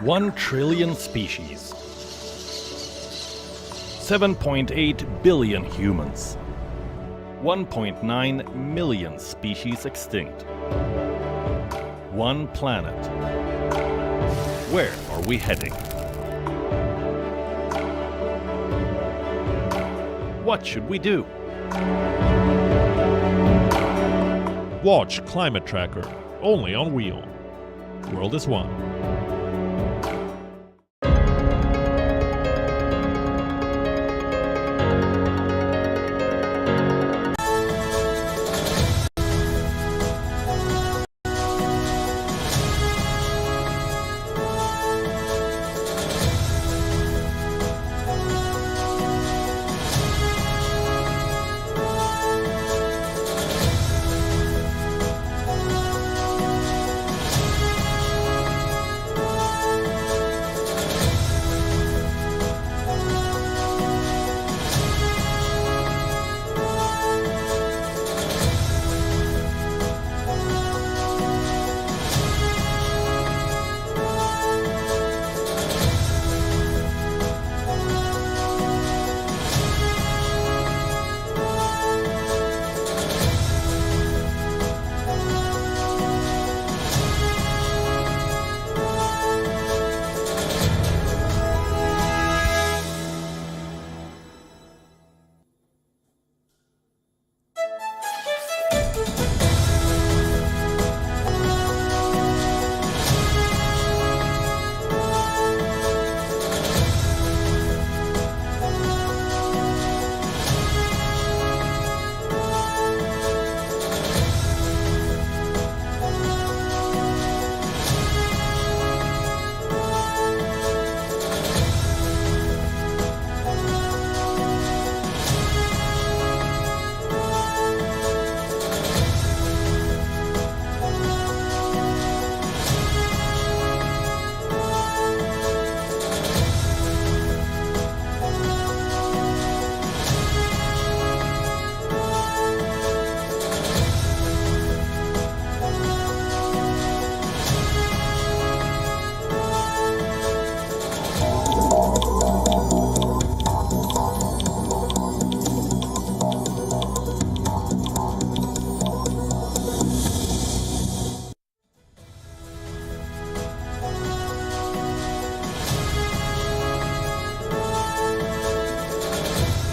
1 trillion species. 7.8 billion humans. 1.9 million species extinct. 1 planet. Where are we heading? What should we do? Watch Climate Tracker, only on WION. World is One.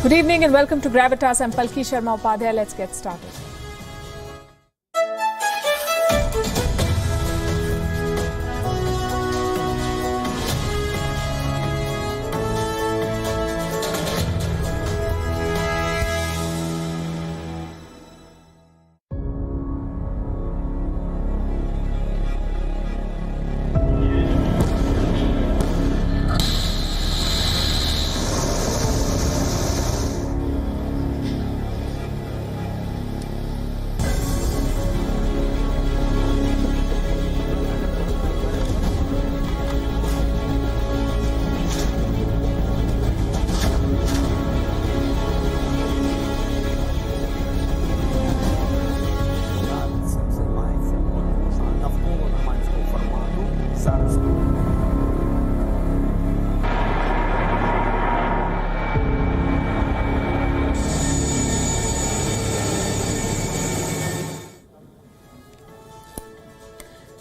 Good evening and welcome to Gravitas. I'm Palki, Sharma, Upadhyay. Let's get started.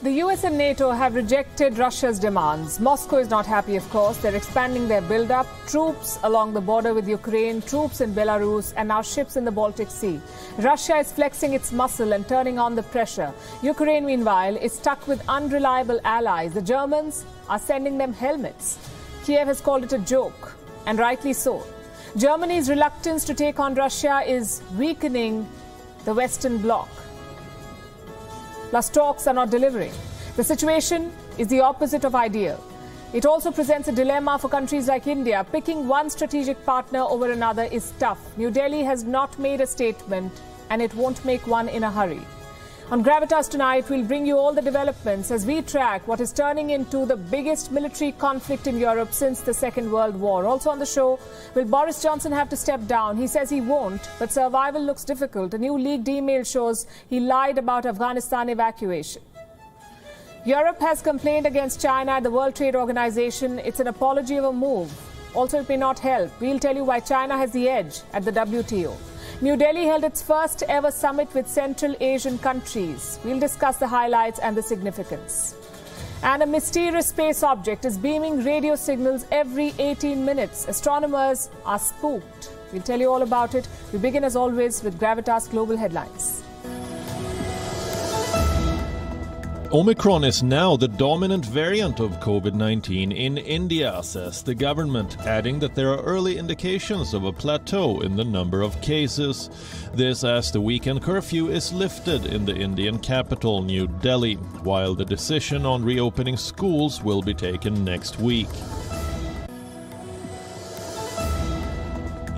The US and NATO have rejected Russia's demands. Moscow is not happy, of course. They're expanding their build-up. Troops along the border with Ukraine, troops in Belarus, and now ships in the Baltic Sea. Russia is flexing its muscle and turning on the pressure. Ukraine, meanwhile, is stuck with unreliable allies. The Germans are sending them helmets. Kiev has called it a joke, and rightly so. Germany's reluctance to take on Russia is weakening the Western bloc. Plus, talks are not delivering. The situation is the opposite of ideal. It also presents a dilemma for countries like India. Picking one strategic partner over another is tough. New Delhi has not made a statement, and it won't make one in a hurry. On Gravitas tonight, we'll bring you all the developments as we track what is turning into the biggest military conflict in Europe since the Second World War. Also on the show, will Boris Johnson have to step down? He says he won't, but survival looks difficult. A new leaked email shows he lied about Afghanistan evacuation. Europe has complained against China at the World Trade Organization. It's an apology of a move. Also, it may not help. We'll tell you why China has the edge at the WTO. New Delhi held its first ever summit with Central Asian countries. We'll discuss the highlights and the significance. And a mysterious space object is beaming radio signals every 18 minutes. Astronomers are spooked. We'll tell you all about it. We begin as always with Gravitas Global Headlines. Omicron is now the dominant variant of COVID-19 in India, says the government, adding that there are early indications of a plateau in the number of cases. This as the weekend curfew is lifted in the Indian capital, New Delhi, while the decision on reopening schools will be taken next week.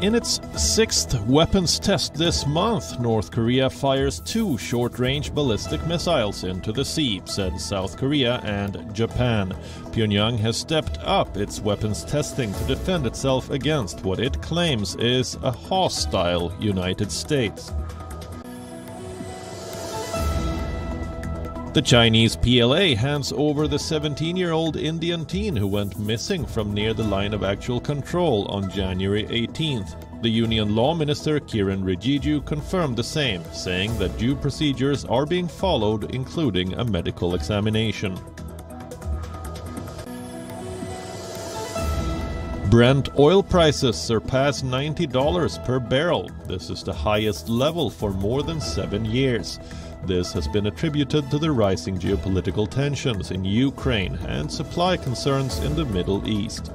In its sixth weapons test this month, North Korea fires 2 short-range ballistic missiles into the sea, said South Korea and Japan. Pyongyang has stepped up its weapons testing to defend itself against what it claims is a hostile United States. The Chinese PLA hands over the 17-year-old Indian teen who went missing from near the line of actual control on January 18th. The Union Law Minister Kiren Rijiju confirmed the same, saying that due procedures are being followed, including a medical examination. Brent oil prices surpass $90 per barrel. This is the highest level for more than 7 years. This has been attributed to the rising geopolitical tensions in Ukraine and supply concerns in the Middle East.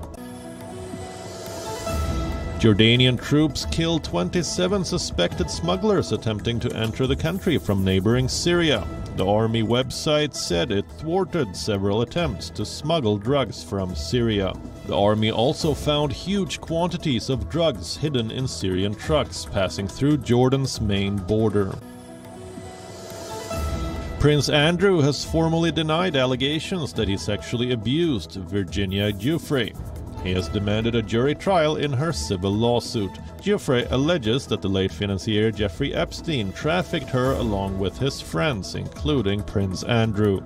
Jordanian troops killed 27 suspected smugglers attempting to enter the country from neighboring Syria. The army website said it thwarted several attempts to smuggle drugs from Syria. The army also found huge quantities of drugs hidden in Syrian trucks passing through Jordan's main border. Prince Andrew has formally denied allegations that he sexually abused Virginia Giuffre. He has demanded a jury trial in her civil lawsuit. Giuffre alleges that the late financier Jeffrey Epstein trafficked her along with his friends, including Prince Andrew.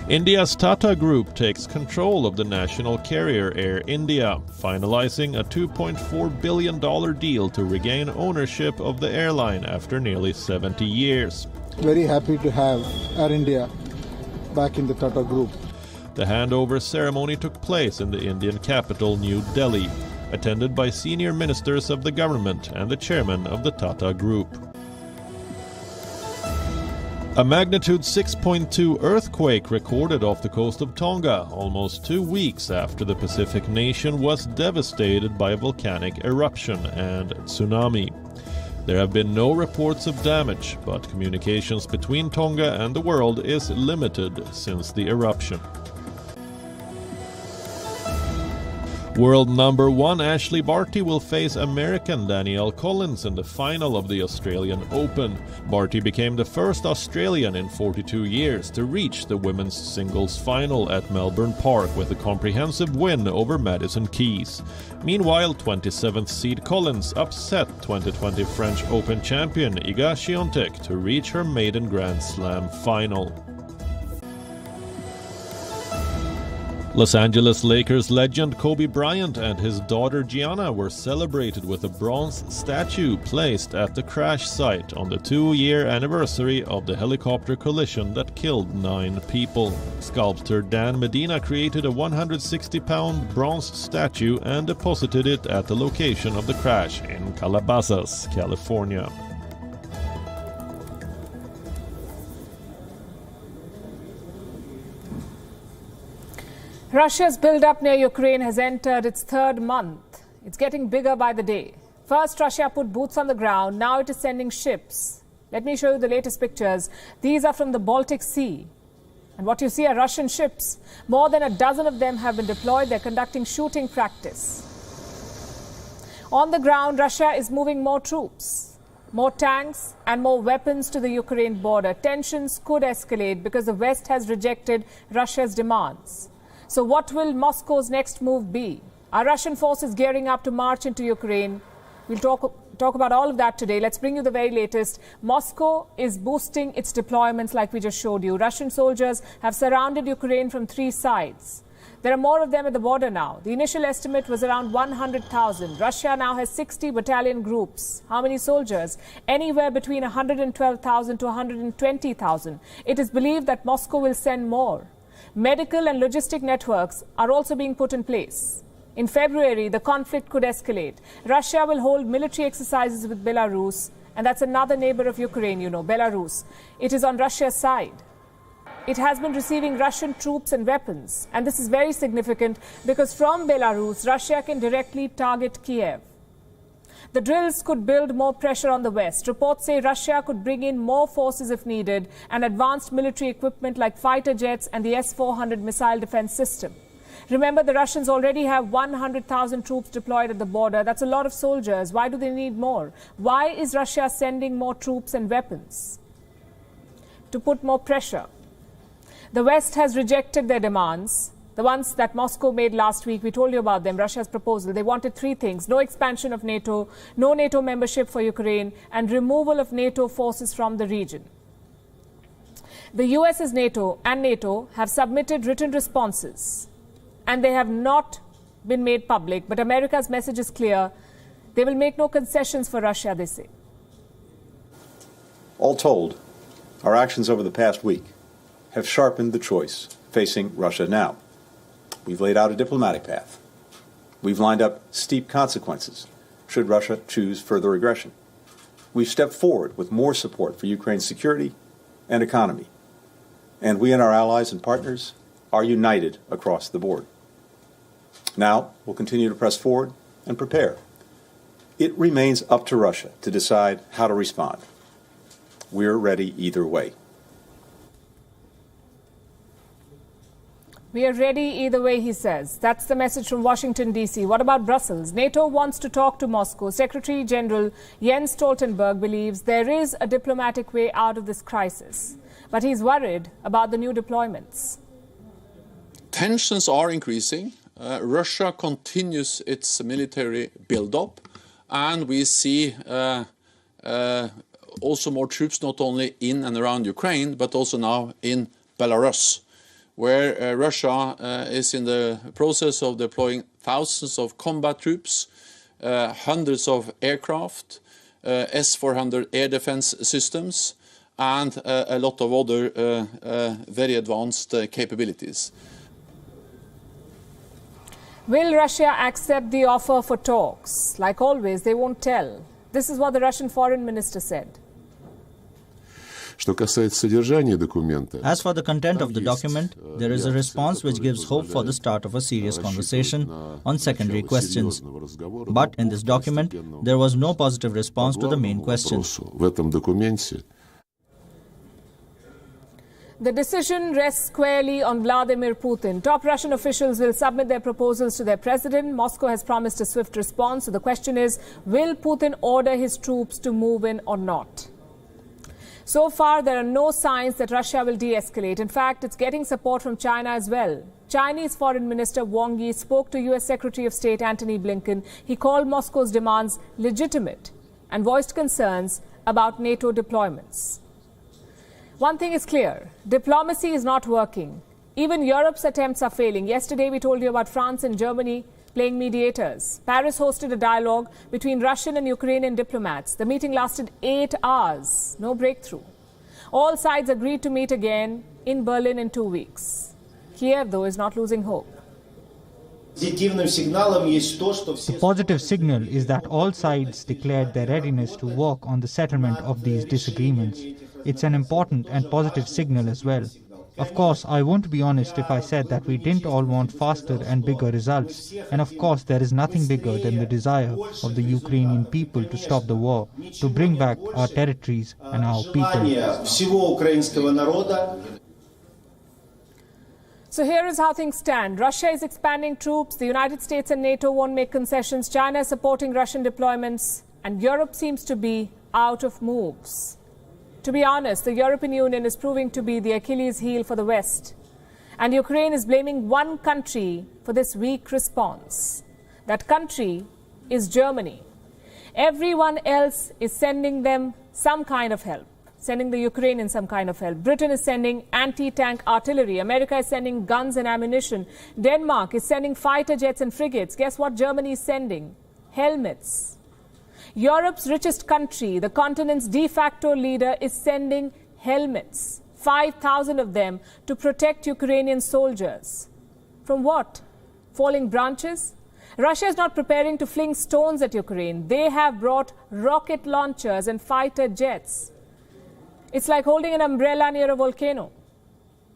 India's Tata Group takes control of the national carrier Air India, finalizing a $2.4 billion deal to regain ownership of the airline after nearly 70 years. Very happy to have Air India back in the Tata Group. The handover ceremony took place in the Indian capital, New Delhi, attended by senior ministers of the government and the chairman of the Tata Group. A magnitude 6.2 earthquake recorded off the coast of Tonga almost 2 weeks after the Pacific nation was devastated by a volcanic eruption and tsunami. There have been no reports of damage, but communications between Tonga and the world is limited since the eruption. World number 1 Ashley Barty will face American Danielle Collins in the final of the Australian Open. Barty became the first Australian in 42 years to reach the women's singles final at Melbourne Park with a comprehensive win over Madison Keys. Meanwhile, 27th seed Collins upset 2020 French Open champion Iga Świątek to reach her maiden Grand Slam final. Los Angeles Lakers legend Kobe Bryant and his daughter Gianna were celebrated with a bronze statue placed at the crash site on the 2-year anniversary of the helicopter collision that killed 9 people. Sculptor Dan Medina created a 160-pound bronze statue and deposited it at the location of the crash in Calabasas, California. Russia's build-up near Ukraine has entered its 3rd month. It's getting bigger by the day. First, Russia put boots on the ground. Now it is sending ships. Let me show you the latest pictures. These are from the Baltic Sea. And what you see are Russian ships. More than a dozen of them have been deployed. They're conducting shooting practice. On the ground, Russia is moving more troops, more tanks and more weapons to the Ukraine border. Tensions could escalate because the West has rejected Russia's demands. So what will Moscow's next move be? Are Russian forces gearing up to march into Ukraine? We'll talk talk about all of that today. Let's bring you the very latest. Moscow is boosting its deployments like we just showed you. Russian soldiers have surrounded Ukraine from 3 sides. There are more of them at the border now. The initial estimate was around 100,000. Russia now has 60 battalion groups. How many soldiers? Anywhere between 112,000 to 120,000. It is believed that Moscow will send more. Medical and logistic networks are also being put in place. In February, the conflict could escalate. Russia will hold military exercises with Belarus, and that's another neighbor of Ukraine, you know, Belarus. It is on Russia's side. It has been receiving Russian troops and weapons. And this is very significant because from Belarus, Russia can directly target Kiev. The drills could build more pressure on the West. Reports say Russia could bring in more forces if needed and advanced military equipment like fighter jets and the S-400 missile defense system. Remember, the Russians already have 100,000 troops deployed at the border. That's a lot of soldiers. Why do they need more? Why is Russia sending more troops and weapons? To put more pressure. The West has rejected their demands, the ones that Moscow made last week. We told you about them, Russia's proposal. They wanted 3 things: no expansion of NATO, no NATO membership for Ukraine, and removal of NATO forces from the region. The US and NATO have submitted written responses, and they have not been made public. But America's message is clear. They will make no concessions for Russia, they say. All told, our actions over the past week have sharpened the choice facing Russia now. We've laid out a diplomatic path. We've lined up steep consequences should Russia choose further aggression. We've stepped forward with more support for Ukraine's security and economy. And we and our allies and partners are united across the board. Now, we'll continue to press forward and prepare. It remains up to Russia to decide how to respond. We're ready either way. We are ready either way, he says. That's the message from Washington, D.C. What about Brussels? NATO wants to talk to Moscow. Secretary General Jens Stoltenberg believes there is a diplomatic way out of this crisis. But he's worried about the new deployments. Tensions are increasing. Russia continues its military build-up. And we see also more troops not only in and around Ukraine, but also now in Belarus, where Russia is in the process of deploying thousands of combat troops, hundreds of aircraft, S-400 air defense systems, and a lot of other very advanced capabilities. Will Russia accept the offer for talks? Like always, they won't tell. This is what the Russian foreign minister said. As for the content of the document, there is a response which gives hope for the start of a serious conversation on secondary questions. But in this document, there was no positive response to the main question. The decision rests squarely on Vladimir Putin. Top Russian officials will submit their proposals to their president. Moscow has promised a swift response. So the question is, will Putin order his troops to move in or not? So far, there are no signs that Russia will de-escalate. In fact, it's getting support from China as well. Chinese Foreign Minister Wang Yi spoke to U.S. Secretary of State Antony Blinken. He called Moscow's demands legitimate and voiced concerns about NATO deployments. One thing is clear, diplomacy is not working. Even Europe's attempts are failing. Yesterday, we told you about France and Germany playing mediators. Paris hosted a dialogue between Russian and Ukrainian diplomats. The meeting lasted 8 hours. No breakthrough. All sides agreed to meet again in Berlin in 2 weeks. Kiev, though, is not losing hope. The positive signal is that all sides declared their readiness to work on the settlement of these disagreements. It's an important and positive signal as well. Of course, I won't be honest if I said that we didn't all want faster and bigger results. And of course, there is nothing bigger than the desire of the Ukrainian people to stop the war, to bring back our territories and our people. So here is how things stand. Russia is expanding troops. The United States and NATO won't make concessions. China is supporting Russian deployments. And Europe seems to be out of moves. To be honest, the European Union is proving to be the Achilles heel for the West. And Ukraine is blaming one country for this weak response. That country is Germany. Everyone else is sending them some kind of help, sending the Ukrainians some kind of help. Britain is sending anti-tank artillery. America is sending guns and ammunition. Denmark is sending fighter jets and frigates. Guess what Germany is sending? Helmets. Europe's richest country, the continent's de facto leader, is sending helmets. 5,000 of them to protect Ukrainian soldiers. From what? Falling branches? Russia is not preparing to fling stones at Ukraine. They have brought rocket launchers and fighter jets. It's like holding an umbrella near a volcano.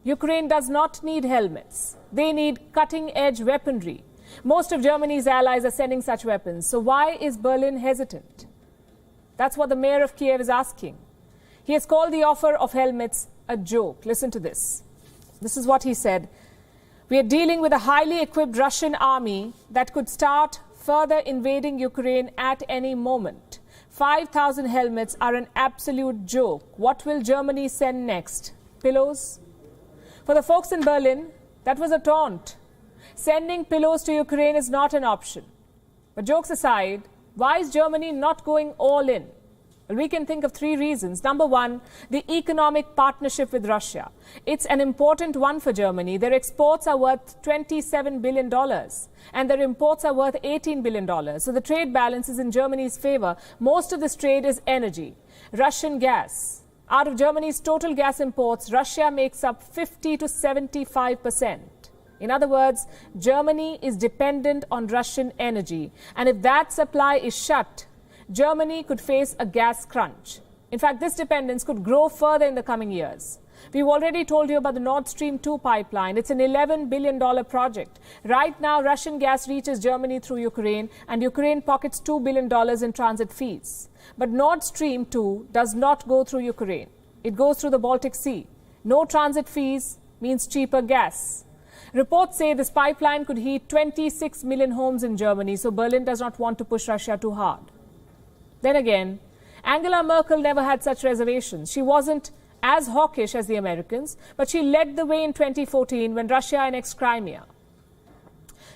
Ukraine does not need helmets. They need cutting-edge weaponry. Most of Germany's allies are sending such weapons. So why is Berlin hesitant? That's what the mayor of Kiev is asking. He has called the offer of helmets a joke. Listen to this. This is what he said. We are dealing with a highly equipped Russian army that could start further invading Ukraine at any moment. 5,000 helmets are an absolute joke. What will Germany send next? Pillows? For the folks in Berlin, that was a taunt. Sending pillows to Ukraine is not an option. But jokes aside, why is Germany not going all in? Well, we can think of three reasons. Number one, the economic partnership with Russia. It's an important one for Germany. Their exports are worth $27 billion and their imports are worth $18 billion. So the trade balance is in Germany's favor. Most of this trade is energy. Russian gas. Out of Germany's total gas imports, Russia makes up 50 to 75%. In other words, Germany is dependent on Russian energy. And if that supply is shut, Germany could face a gas crunch. In fact, this dependence could grow further in the coming years. We've already told you about the Nord Stream 2 pipeline. It's an $11 billion project. Right now, Russian gas reaches Germany through Ukraine, and Ukraine pockets $2 billion in transit fees. But Nord Stream 2 does not go through Ukraine. It goes through the Baltic Sea. No transit fees means cheaper gas. Reports say this pipeline could heat 26 million homes in Germany, so Berlin does not want to push Russia too hard. Then again, Angela Merkel never had such reservations. She wasn't as hawkish as the Americans, but she led the way in 2014 when Russia annexed Crimea.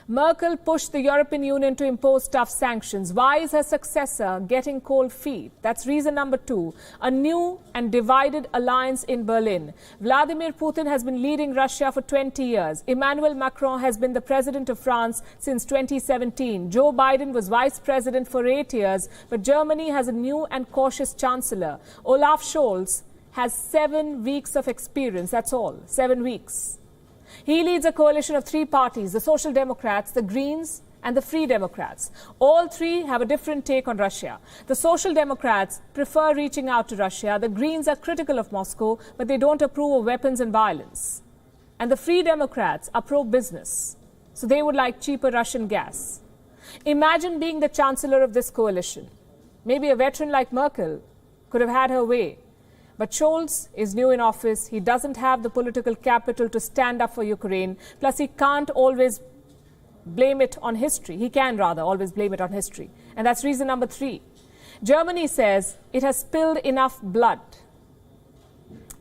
Merkel pushed the European Union to impose tough sanctions. Why is her successor getting cold feet? That's reason number two, a new and divided alliance in Berlin. Vladimir Putin has been leading Russia for 20 years. Emmanuel Macron has been the president of France since 2017. Joe Biden was vice president for 8 years, but Germany has a new and cautious chancellor. Olaf Scholz has 7 weeks of experience. That's all, 7 weeks. He leads a coalition of 3 parties, the Social Democrats, the Greens, and the Free Democrats. All 3 have a different take on Russia. The Social Democrats prefer reaching out to Russia. The Greens are critical of Moscow, but they don't approve of weapons and violence. And the Free Democrats are pro-business, so they would like cheaper Russian gas. Imagine being the chancellor of this coalition. Maybe a veteran like Merkel could have had her way. But Scholz is new in office. He doesn't have the political capital to stand up for Ukraine. Plus, he can't always blame it on history. He can rather always blame it on history. And that's reason number 3. Germany says it has spilled enough blood.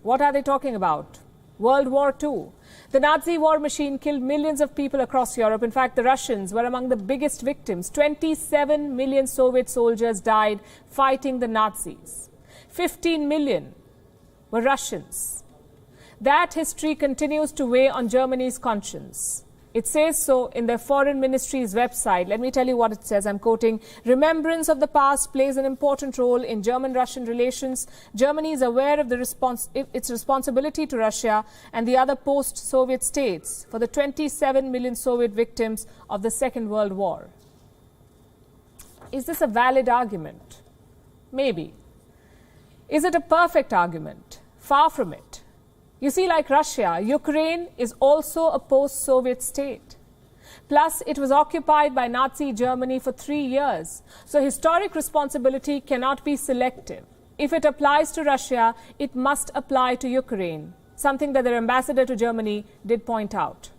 What are they talking about? World War II. The Nazi war machine killed millions of people across Europe. In fact, the Russians were among the biggest victims. 27 million Soviet soldiers died fighting the Nazis. 15 million were Russians. That history continues to weigh on Germany's conscience. It says so in their foreign ministry's website. Let me tell you what it says. I'm quoting, "Remembrance of the past plays an important role in German-Russian relations. Germany is aware of its responsibility to Russia and the other post-Soviet states for the 27 million Soviet victims of the Second World War." Is this a valid argument? Maybe. Is it a perfect argument? Far from it. You see, like Russia, Ukraine is also a post-Soviet state. Plus, it was occupied by Nazi Germany for 3 years. So historic responsibility cannot be selective. If it applies to Russia, it must apply to Ukraine, something that their ambassador to Germany did point out.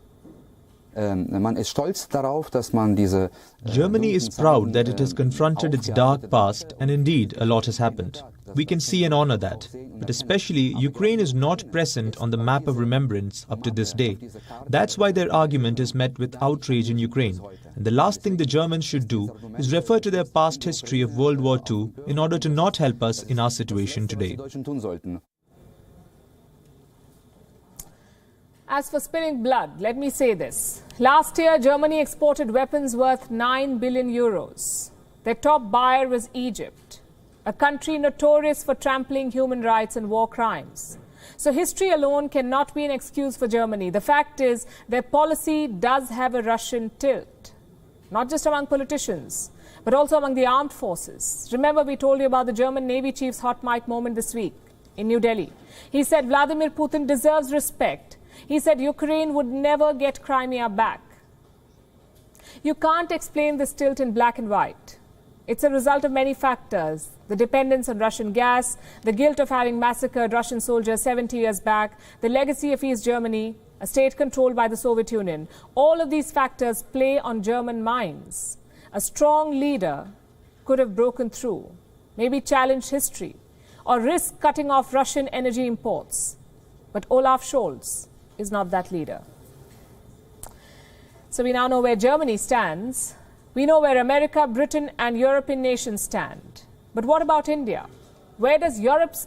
Man ist stolz darauf, dass man diese Germany is proud that it has confronted its dark past, and indeed a lot has happened. We can see and honor that. But especially, Ukraine is not present on the map of remembrance up to this day. That's why their argument is met with outrage in Ukraine. And the last thing the Germans should do is refer to their past history of World War II in order to not help us in our situation today. As for spilling blood, let me say this. Last year, Germany exported weapons worth 9 billion euros. Their top buyer was Egypt, a country notorious for trampling human rights and war crimes. So history alone cannot be an excuse for Germany. The fact is, their policy does have a Russian tilt, not just among politicians, but also among the armed forces. Remember, we told you about the German Navy chief's hot mic moment this week in New Delhi. He said Vladimir Putin deserves respect. He said Ukraine would never get Crimea back. You can't explain this tilt in black and white. It's a result of many factors. The dependence on Russian gas, the guilt of having massacred Russian soldiers 70 years back, the legacy of East Germany, a state controlled by the Soviet Union. All of these factors play on German minds. A strong leader could have broken through, maybe challenged history, or risk cutting off Russian energy imports. But Olaf Scholz is not that leader. So we now know where Germany stands. We know where America, Britain and European nations stand. But what about India? Where does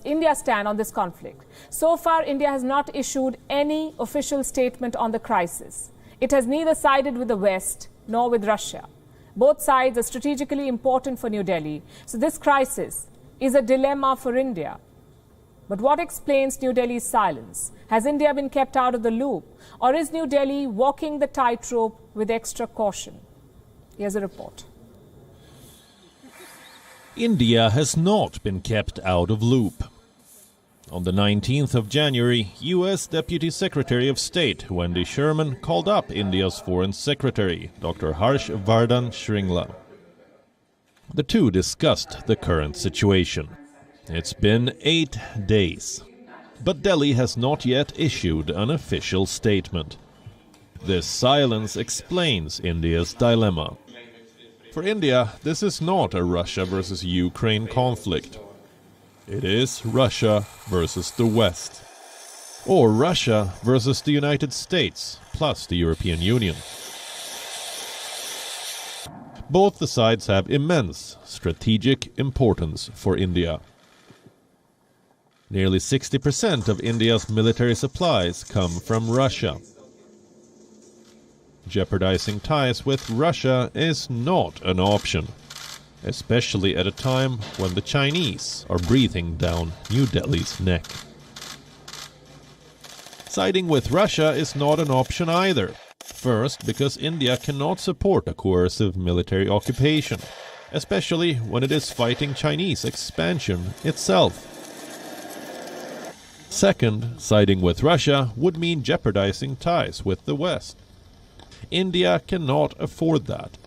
India stand on this conflict? So far, India has not issued any official statement on the crisis. It has neither sided with the West nor with Russia. Both sides are strategically important for New Delhi. So this crisis is a dilemma for India. But what explains New Delhi's silence? Has India been kept out of the loop? Or is New Delhi walking the tightrope with extra caution? Here's a report. India has not been kept out of loop. On the 19th of January, U.S. Deputy Secretary of State Wendy Sherman called up India's Foreign Secretary, Dr. Harsh Vardhan Shringla. The two discussed the current situation. It's been 8 days, but Delhi has not yet issued an official statement. This silence explains India's dilemma. For India, this is not a Russia versus Ukraine conflict. It is Russia versus the West. Or Russia versus the United States, plus the European Union. Both the sides have immense strategic importance for India. Nearly 60% of India's military supplies come from Russia. Jeopardizing ties with Russia is not an option, especially at a time when the Chinese are breathing down New Delhi's neck. Siding with Russia is not an option either. First, because India cannot support a coercive military occupation, especially when it is fighting Chinese expansion itself. Second, siding with Russia would mean jeopardizing ties with the West. India cannot afford that.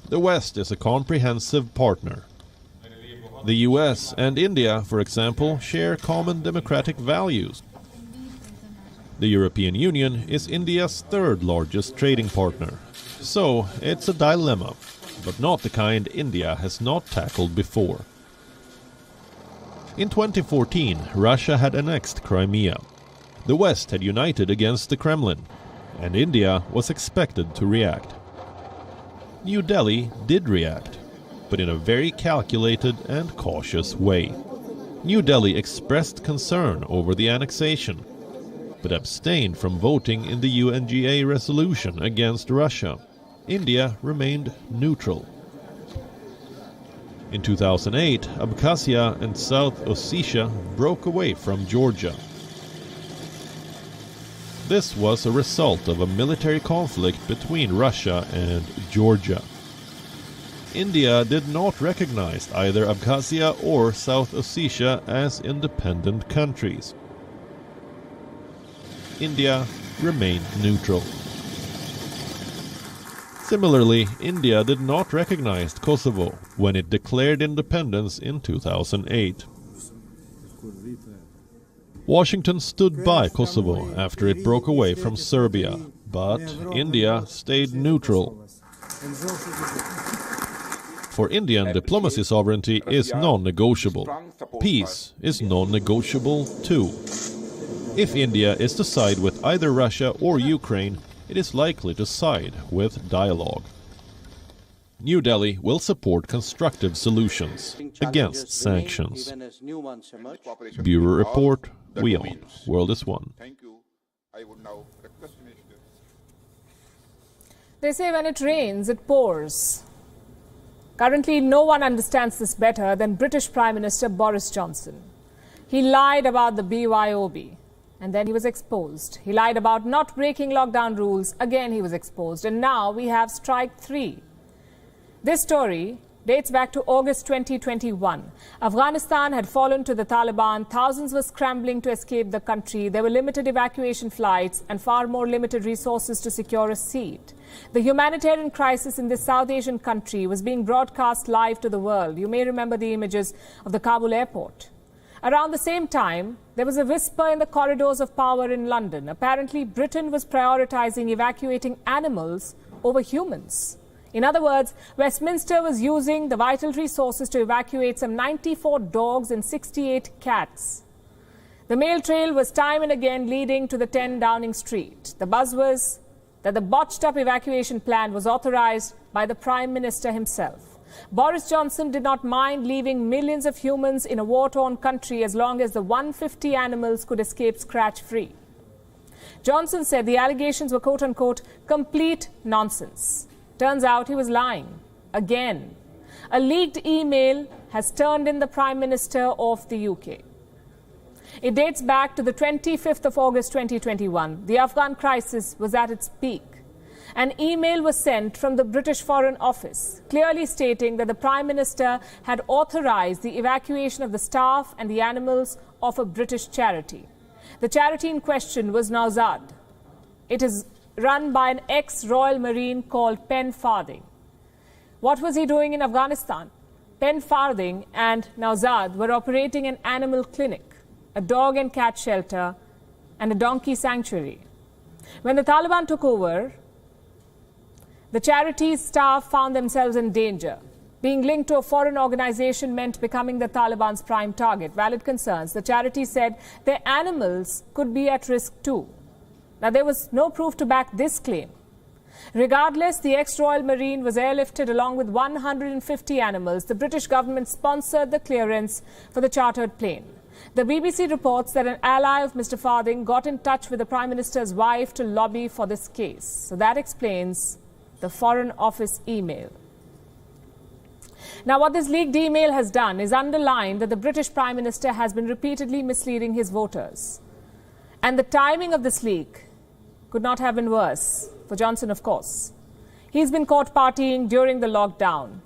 The West is a comprehensive partner. The US and India, for example, share common democratic values. The European Union is India's third largest trading partner. So it's a dilemma, but not the kind India has not tackled before. In 2014, Russia had annexed Crimea. The West had united against the Kremlin, and India was expected to react. New Delhi did react, but in a very calculated and cautious way. New Delhi expressed concern over the annexation, but abstained from voting in the UNGA resolution against Russia. India remained neutral. In 2008, Abkhazia and South Ossetia broke away from Georgia. This was a result of a military conflict between Russia and Georgia. India did not recognize either Abkhazia or South Ossetia as independent countries. India remained neutral. Similarly, India did not recognize Kosovo when it declared independence in 2008. Washington stood by Kosovo after it broke away from Serbia, but India stayed neutral. For Indian, diplomacy sovereignty is non-negotiable. Peace is non-negotiable too. If India is to side with either Russia or Ukraine, it is likely to side with dialogue. New Delhi will support constructive solutions against sanctions. Bureau Report, WION, World is One. They say when it rains, it pours. Currently, no one understands this better than British Prime Minister Boris Johnson. He lied about the BYOB, and then he was exposed. He lied about not breaking lockdown rules. Again, he was exposed. And now we have strike 3. This story dates back to August 2021. Afghanistan had fallen to the Taliban. Thousands were scrambling to escape the country. There were limited evacuation flights and far more limited resources to secure a seat. The humanitarian crisis in this South Asian country was being broadcast live to the world. You may remember the images of the Kabul airport. Around the same time, there was a whisper in the corridors of power in London. Apparently, Britain was prioritizing evacuating animals over humans. In other words, Westminster was using the vital resources to evacuate some 94 dogs and 68 cats. The mail trail was time and again leading to the 10 Downing Street. The buzz was that the botched-up evacuation plan was authorized by the Prime Minister himself. Boris Johnson did not mind leaving millions of humans in a war-torn country as long as the 150 animals could escape scratch-free. Johnson said the allegations were quote-unquote complete nonsense. Turns out he was lying. Again. A leaked email has turned in the Prime Minister of the UK. It dates back to the 25th of August 2021. The Afghan crisis was at its peak. An email was sent from the British Foreign Office, clearly stating that the Prime Minister had authorized the evacuation of the staff and the animals of a British charity. The charity in question was Nawzad. It is run by an ex-Royal Marine called Pen Farthing. What was he doing in Afghanistan? Pen Farthing and Nawzad were operating an animal clinic, a dog and cat shelter, and a donkey sanctuary. When the Taliban took over, the charity's staff found themselves in danger. Being linked to a foreign organization meant becoming the Taliban's prime target. Valid concerns. The charity said their animals could be at risk too. Now, there was no proof to back this claim. Regardless, the ex-Royal Marine was airlifted along with 150 animals. The British government sponsored the clearance for the chartered plane. The BBC reports that an ally of Mr. Farthing got in touch with the Prime Minister's wife to lobby for this case. So that explains the Foreign Office email. Now, what this leaked email has done is underline that the British Prime Minister has been repeatedly misleading his voters. And the timing of this leak could not have been worse for Johnson, of course. He's been caught partying during the lockdown.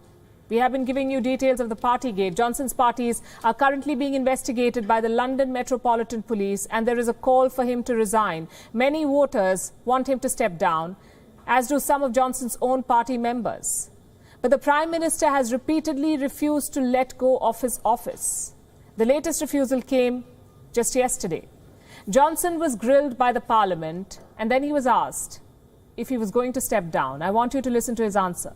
We have been giving you details of the Partygate. Johnson's parties are currently being investigated by the London Metropolitan Police, and there is a call for him to resign. Many voters want him to step down, as do some of Johnson's own party members. But the Prime Minister has repeatedly refused to let go of his office. The latest refusal came just yesterday. Johnson was grilled by the Parliament, and then he was asked if he was going to step down. I want you to listen to his answer.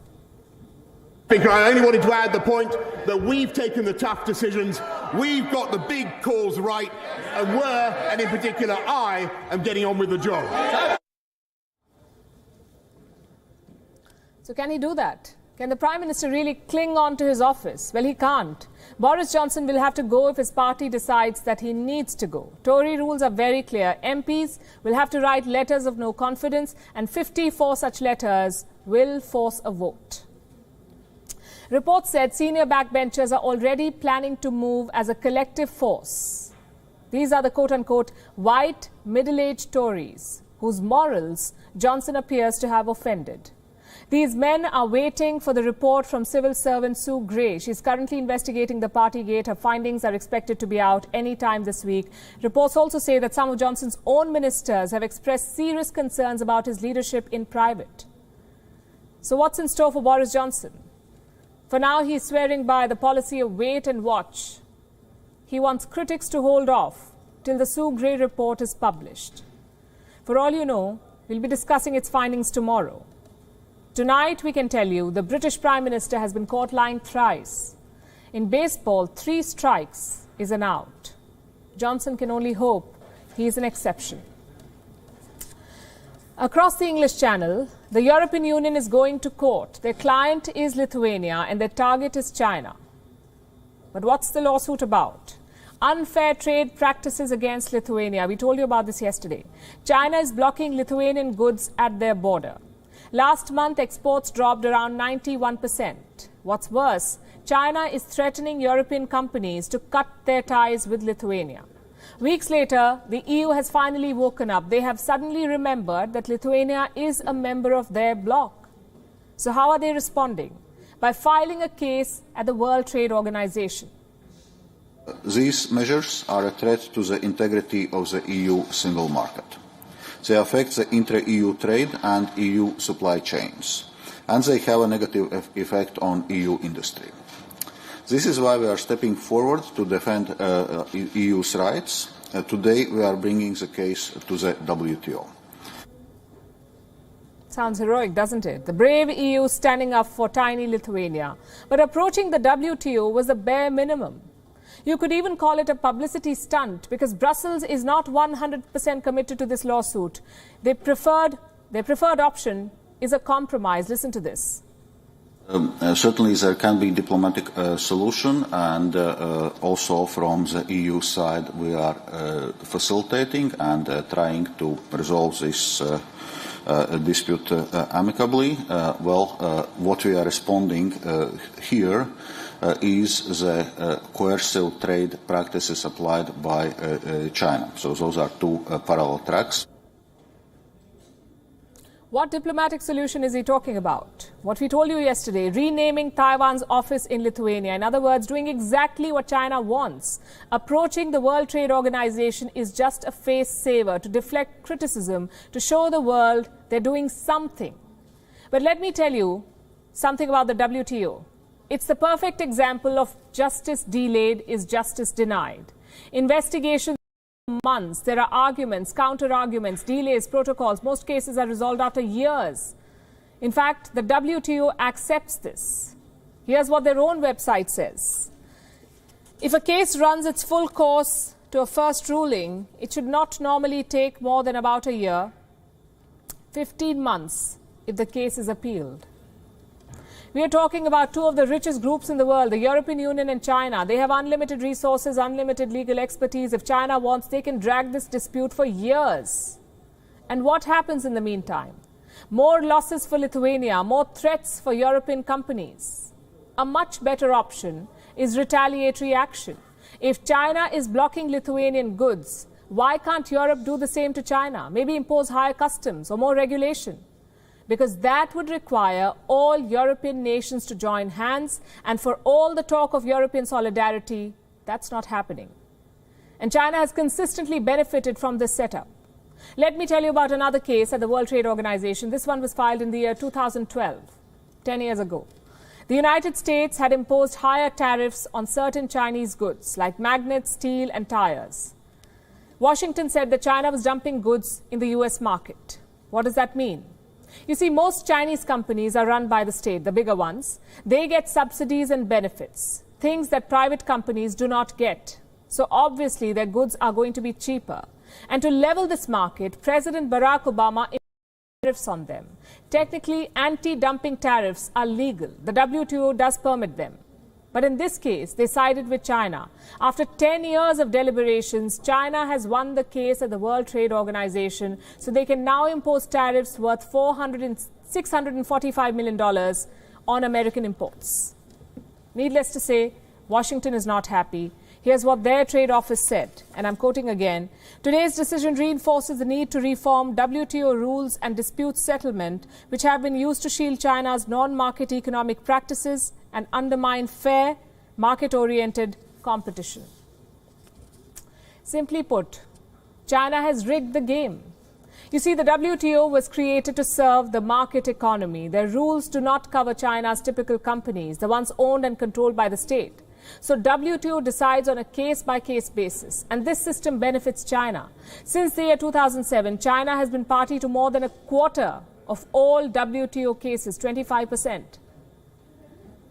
Speaker, I only wanted to add the point that we've taken the tough decisions, we've got the big calls right, and and in particular I, am getting on with the job. So can he do that? Can the Prime Minister really cling on to his office? Well, he can't. Boris Johnson will have to go if his party decides that he needs to go. Tory rules are very clear. MPs will have to write letters of no confidence, and 54 such letters will force a vote. Reports said senior backbenchers are already planning to move as a collective force. These are the quote-unquote white middle-aged Tories whose morals Johnson appears to have offended. These men are waiting for the report from civil servant Sue Gray. She's currently investigating the Partygate. Her findings are expected to be out any time this week. Reports also say that some of Johnson's own ministers have expressed serious concerns about his leadership in private. So what's in store for Boris Johnson? For now, he's swearing by the policy of wait and watch. He wants critics to hold off till the Sue Gray report is published. For all you know, we'll be discussing its findings tomorrow. Tonight, we can tell you the British Prime Minister has been caught lying thrice. In baseball, 3 strikes is an out. Johnson can only hope he is an exception. Across the English Channel, the European Union is going to court. Their client is Lithuania and their target is China. But what's the lawsuit about? Unfair trade practices against Lithuania. We told you about this yesterday. China is blocking Lithuanian goods at their border. Last month, exports dropped around 91%. What's worse, China is threatening European companies to cut their ties with Lithuania. Weeks later, the EU has finally woken up. They have suddenly remembered that Lithuania is a member of their bloc. So how are they responding? By filing a case at the World Trade Organization. These measures are a threat to the integrity of the EU single market. They affect the intra-EU trade and EU supply chains, and they have a negative effect on EU industry. This is why we are stepping forward to defend EU's rights. Today we are bringing the case to the WTO. Sounds heroic, doesn't it? The brave EU standing up for tiny Lithuania. But approaching the WTO was the bare minimum. You could even call it a publicity stunt because Brussels is not 100% committed to this lawsuit. Their preferred option is a compromise. Listen to this. Certainly there can be diplomatic solution, and also from the EU side we are facilitating and trying to resolve this dispute amicably. What we are responding here is the coercive trade practices applied by China. So those are two parallel tracks. What diplomatic solution is he talking about? What we told you yesterday, renaming Taiwan's office in Lithuania. In other words, doing exactly what China wants. Approaching the World Trade Organization is just a face saver to deflect criticism, to show the world they're doing something. But let me tell you something about the WTO. It's the perfect example of justice delayed is justice denied. Investigations months, there are arguments, counter-arguments, delays, protocols. Most cases are resolved after years. In fact, the WTO accepts this. Here's what their own website says. If a case runs its full course to a first ruling, it should not normally take more than about a year, 15 months if the case is appealed. We are talking about two of the richest groups in the world, the European Union and China. They have unlimited resources, unlimited legal expertise. If China wants, they can drag this dispute for years. And what happens in the meantime? More losses for Lithuania, more threats for European companies. A much better option is retaliatory action. If China is blocking Lithuanian goods, why can't Europe do the same to China? Maybe impose higher customs or more regulation. Because that would require all European nations to join hands, and for all the talk of European solidarity, that's not happening. And China has consistently benefited from this setup. Let me tell you about another case at the World Trade Organization. This one was filed in the year 2012, 10 years ago. The United States had imposed higher tariffs on certain Chinese goods like magnets, steel, and tires. Washington said that China was dumping goods in the US market. What does that mean? You see, most Chinese companies are run by the state, the bigger ones. They get subsidies and benefits, things that private companies do not get. So obviously their goods are going to be cheaper. And to level this market, President Barack Obama imposed tariffs on them. Technically, anti-dumping tariffs are legal. The WTO does permit them. But in this case, they sided with China. After 10 years of deliberations, China has won the case at the World Trade Organization, so they can now impose tariffs worth $645 million on American imports. Needless to say, Washington is not happy. Here's what their trade office said, and I'm quoting again. Today's decision reinforces the need to reform WTO rules and dispute settlement, which have been used to shield China's non-market economic practices and undermine fair, market-oriented competition. Simply put, China has rigged the game. You see, the WTO was created to serve the market economy. Their rules do not cover China's typical companies, the ones owned and controlled by the state. So WTO decides on a case-by-case basis, and this system benefits China. Since the year 2007, China has been party to more than a quarter of all WTO cases, 25%.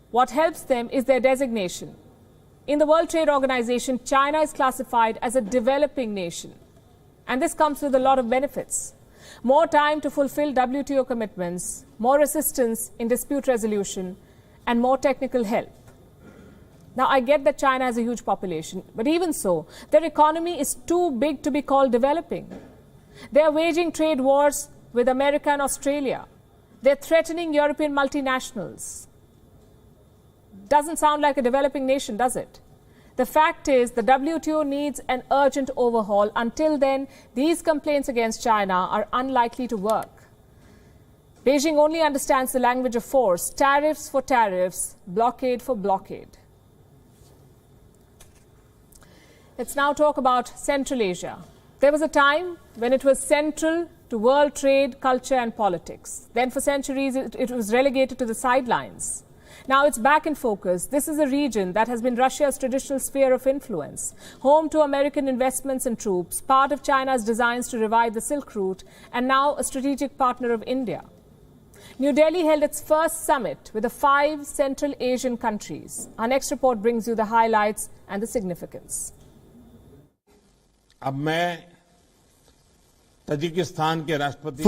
What helps them is their designation. In the World Trade Organization, China is classified as a developing nation, and this comes with a lot of benefits. more time to fulfill WTO commitments, more assistance in dispute resolution, and more technical help. Now, I get that China has a huge population, but even so, their economy is too big to be called developing. They are waging trade wars with America and Australia. They're threatening European multinationals. Doesn't sound like a developing nation, does it? The fact is, the WTO needs an urgent overhaul. Until then, these complaints against China are unlikely to work. Beijing only understands the language of force, tariffs for tariffs, blockade for blockade. Let's now talk about Central Asia. There was a time when it was central to world trade, culture and politics. Then for centuries it was relegated to the sidelines. Now it's back in focus. This is a region that has been Russia's traditional sphere of influence, home to American investments and troops, part of China's designs to revive the Silk Route, and now a strategic partner of India. New Delhi held its first summit with the 5 Central Asian countries. Our next report brings you the highlights and the significance. For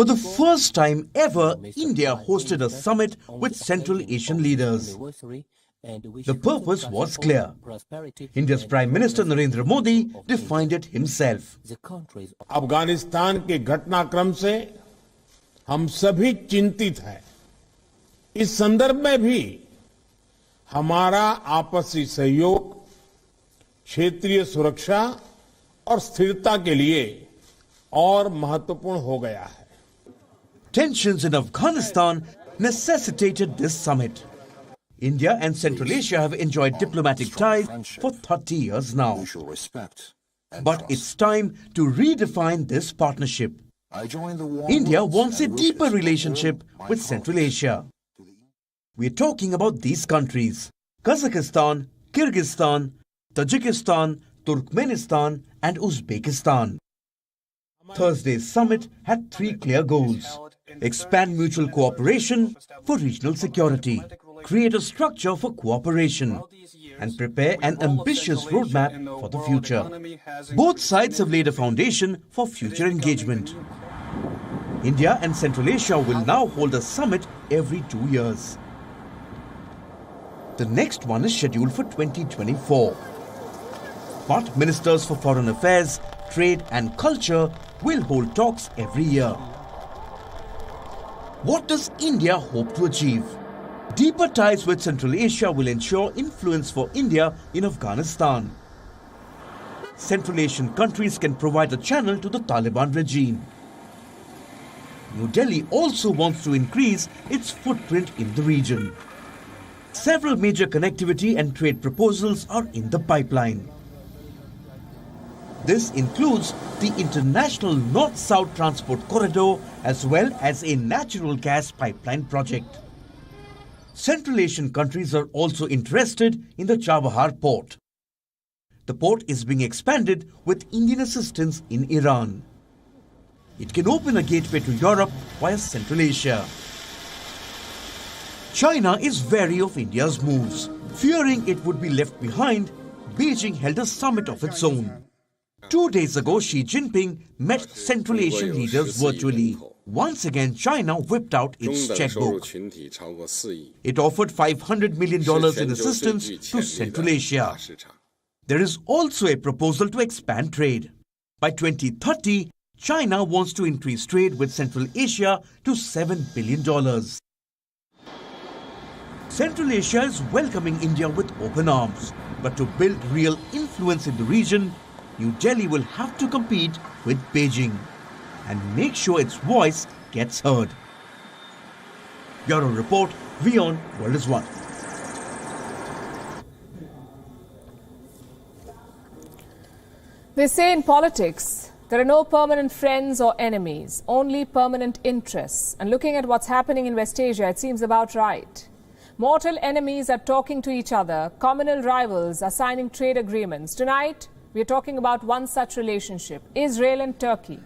the first time ever, India hosted a summit with Central Asian leaders. The purpose was clear. India's Prime Minister Narendra Modi defined it himself. Afghanistan के घटनाक्रम से हम सभी चिंतित हैं. इस संदर्भ में भी हमारा आपसी सहयोग क्षेत्रीय सुरक्षा और स्थिरता के लिए और महत्वपूर्ण हो गया है. Tensions in Afghanistan necessitated this summit. India and Central Asia have enjoyed diplomatic ties for 30 years now. But it's time to redefine this partnership. India wants a deeper relationship with Central Asia. We're talking about these countries: Kazakhstan, Kyrgyzstan, Tajikistan, Turkmenistan and Uzbekistan. Thursday's summit had 3 clear goals: expand mutual cooperation for regional security, create a structure for cooperation, and prepare an ambitious roadmap for the future. Both sides have laid a foundation for future engagement. India and Central Asia will now hold a summit every 2 years. The next one is scheduled for 2024. But ministers for foreign affairs, trade and culture will hold talks every year. What does India hope to achieve? Deeper ties with Central Asia will ensure influence for India in Afghanistan. Central Asian countries can provide a channel to the Taliban regime. New Delhi also wants to increase its footprint in the region. Several major connectivity and trade proposals are in the pipeline. This includes the international North-South Transport Corridor as well as a natural gas pipeline project. Central Asian countries are also interested in the Chabahar port. The port is being expanded with Indian assistance in Iran. It can open a gateway to Europe via Central Asia. China is wary of India's moves. Fearing it would be left behind, Beijing held a summit of its own. 2 days ago, Xi Jinping met Central Asian leaders virtually. Once again, China whipped out its checkbook. It offered $500 million in assistance to Central Asia. There is also a proposal to expand trade. By 2030, China wants to increase trade with Central Asia to $7 billion. Central Asia is welcoming India with open arms. But to build real influence in the region, New Delhi will have to compete with Beijing and make sure its voice gets heard. Bureau Report, WION World is One. They say in politics, there are no permanent friends or enemies, only permanent interests. And looking at what's happening in West Asia, it seems about right. Mortal enemies are talking to each other. Communal rivals are signing trade agreements. Tonight, we are talking about one such relationship, Israel and Turkey.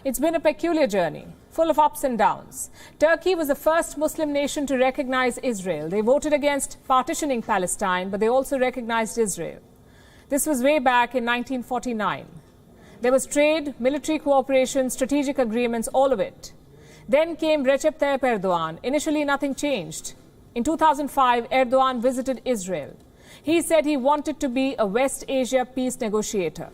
It's been a peculiar journey, full of ups and downs. Turkey was the first Muslim nation to recognize Israel. They voted against partitioning Palestine, but they also recognized Israel. This was way back in 1949. There was trade, military cooperation, strategic agreements, all of it. Then came Recep Tayyip Erdogan. Initially, nothing changed. In 2005, Erdogan visited Israel. He said he wanted to be a West Asia peace negotiator.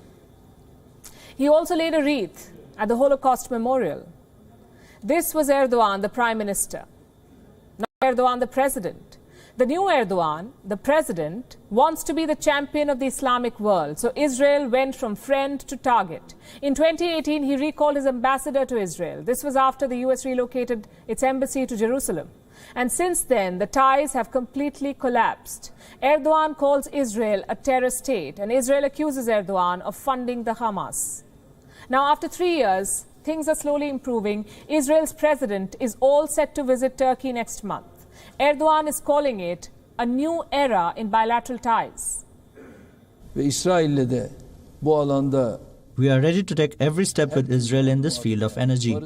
He also laid a wreath at the Holocaust Memorial. This was Erdogan, the Prime Minister, not Erdogan, the President. The new Erdogan, the President, wants to be the champion of the Islamic world. So Israel went from friend to target. In 2018, he recalled his ambassador to Israel. This was after the US relocated its embassy to Jerusalem. And since then, the ties have completely collapsed. Erdogan calls Israel a terror state, and Israel accuses Erdogan of funding the Hamas. Now, after 3 years, things are slowly improving. Israel's president is all set to visit Turkey next month. Erdogan is calling it a new era in bilateral ties. We are ready to take every step with Israel in this field of energy.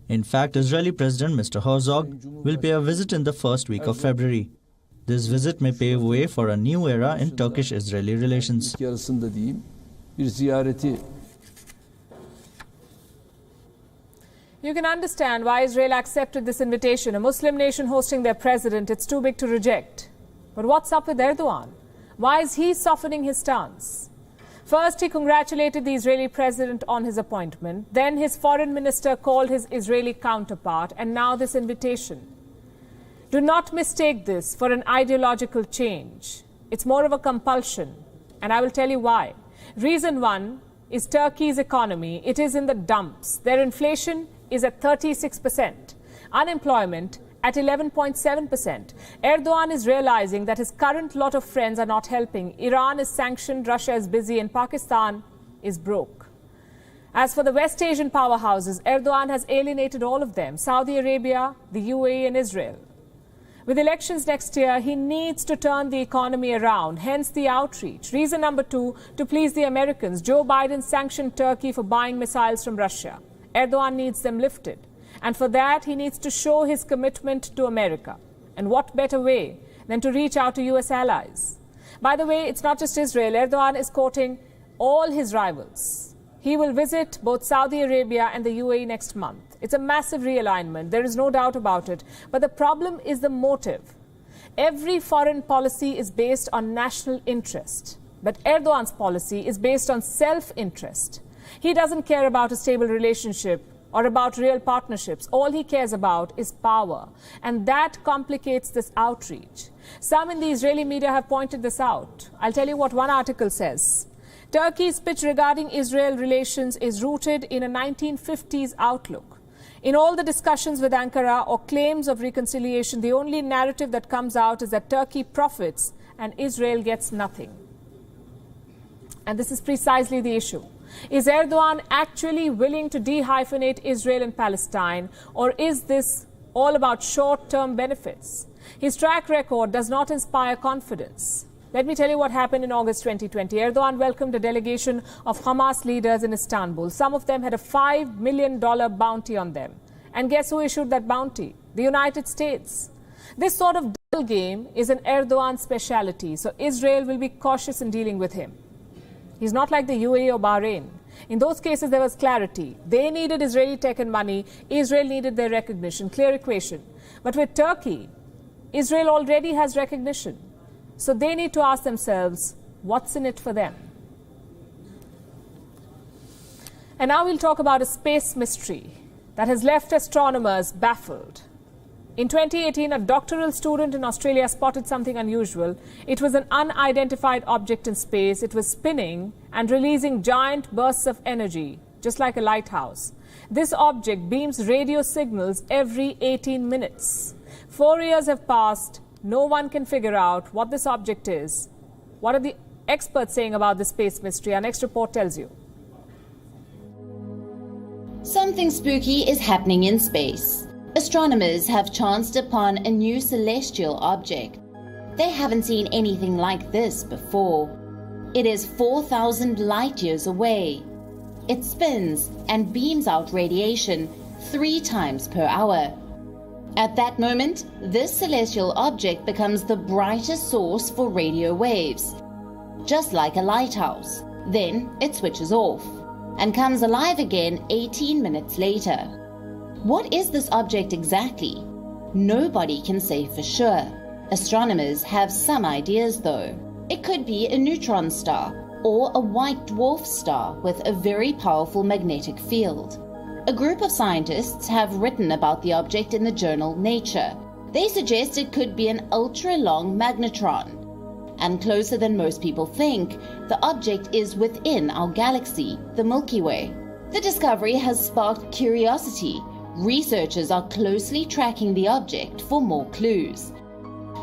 In fact, Israeli President Mr. Herzog will pay a visit in the first week of February. This visit may pave way for a new era in Turkish-Israeli relations. You can understand why Israel accepted this invitation. A Muslim nation hosting their president, it's too big to reject. But what's up with Erdogan? Why is he softening his stance? First, he congratulated the Israeli president on his appointment. Then his foreign minister called his Israeli counterpart. And now this invitation. Do not mistake this for an ideological change. It's more of a compulsion. And I will tell you why. Reason one is Turkey's economy. It is in the dumps. Their inflation is at 36%. Unemployment at 11.7%. Erdogan is realizing that his current lot of friends are not helping. Iran is sanctioned, Russia is busy, and Pakistan is broke. As for the West Asian powerhouses, Erdogan has alienated all of them: Saudi Arabia, the UAE, and Israel. With elections next year, he needs to turn the economy around, hence the outreach. Reason number two, to please the Americans. Joe Biden sanctioned Turkey for buying missiles from Russia. Erdogan needs them lifted. And for that, he needs to show his commitment to America. And what better way than to reach out to US allies? By the way, it's not just Israel. Erdogan is courting all his rivals. He will visit both Saudi Arabia and the UAE next month. It's a massive realignment. There is no doubt about it. But the problem is the motive. Every foreign policy is based on national interest. But Erdogan's policy is based on self-interest. He doesn't care about a stable relationship or about real partnerships. All he cares about is power. And that complicates this outreach. Some in the Israeli media have pointed this out. I'll tell you what one article says. Turkey's pitch regarding Israel relations is rooted in a 1950s outlook. In all the discussions with Ankara or claims of reconciliation, the only narrative that comes out is that Turkey profits and Israel gets nothing. And this is precisely the issue. Is Erdogan actually willing to dehyphenate Israel and Palestine, or is this all about short-term benefits? His track record does not inspire confidence. Let me tell you what happened in August 2020. Erdogan welcomed a delegation of Hamas leaders in Istanbul. Some of them had a $5 million bounty on them. And guess who issued that bounty? The United States. This sort of double game is an Erdogan speciality, so Israel will be cautious in dealing with him. He's not like the UAE or Bahrain. In those cases, there was clarity. They needed Israeli tech and money. Israel needed their recognition. Clear equation. But with Turkey, Israel already has recognition. So they need to ask themselves, what's in it for them? And now we'll talk about a space mystery that has left astronomers baffled. In 2018, a doctoral student in Australia spotted something unusual. It was an unidentified object in space. It was spinning and releasing giant bursts of energy, just like a lighthouse. This object beams radio signals every 18 minutes. 4 years have passed. No one can figure out what this object is. What are the experts saying about this space mystery? Our next report tells you. Something spooky is happening in space. Astronomers have chanced upon a new celestial object. They haven't seen anything like this before. It is 4,000 light years away. It spins and beams out radiation 3 times per hour. At that moment, this celestial object becomes the brightest source for radio waves, just like a lighthouse. Then it switches off. and comes alive again 18 minutes later. What is this object exactly? Nobody can say for sure. Astronomers have some ideas though. It could be a neutron star or a white dwarf star with a very powerful magnetic field. A group of scientists have written about the object in the journal Nature. They suggest it could be an ultra-long magnetron. And closer than most people think, the object is within our galaxy, the Milky Way. The discovery has sparked curiosity. Researchers are closely tracking the object for more clues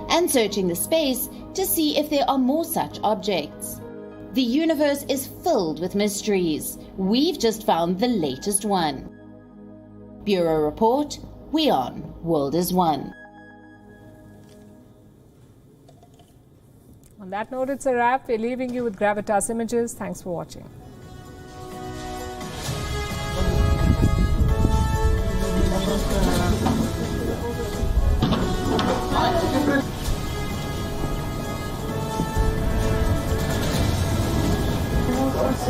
and searching the space to see if there are more such objects. The universe is filled with mysteries. We've just found the latest one. Bureau Report, WION, World is One. On that note, it's a wrap. We're leaving you with Gravitas Images. Thanks for watching.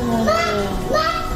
Mama!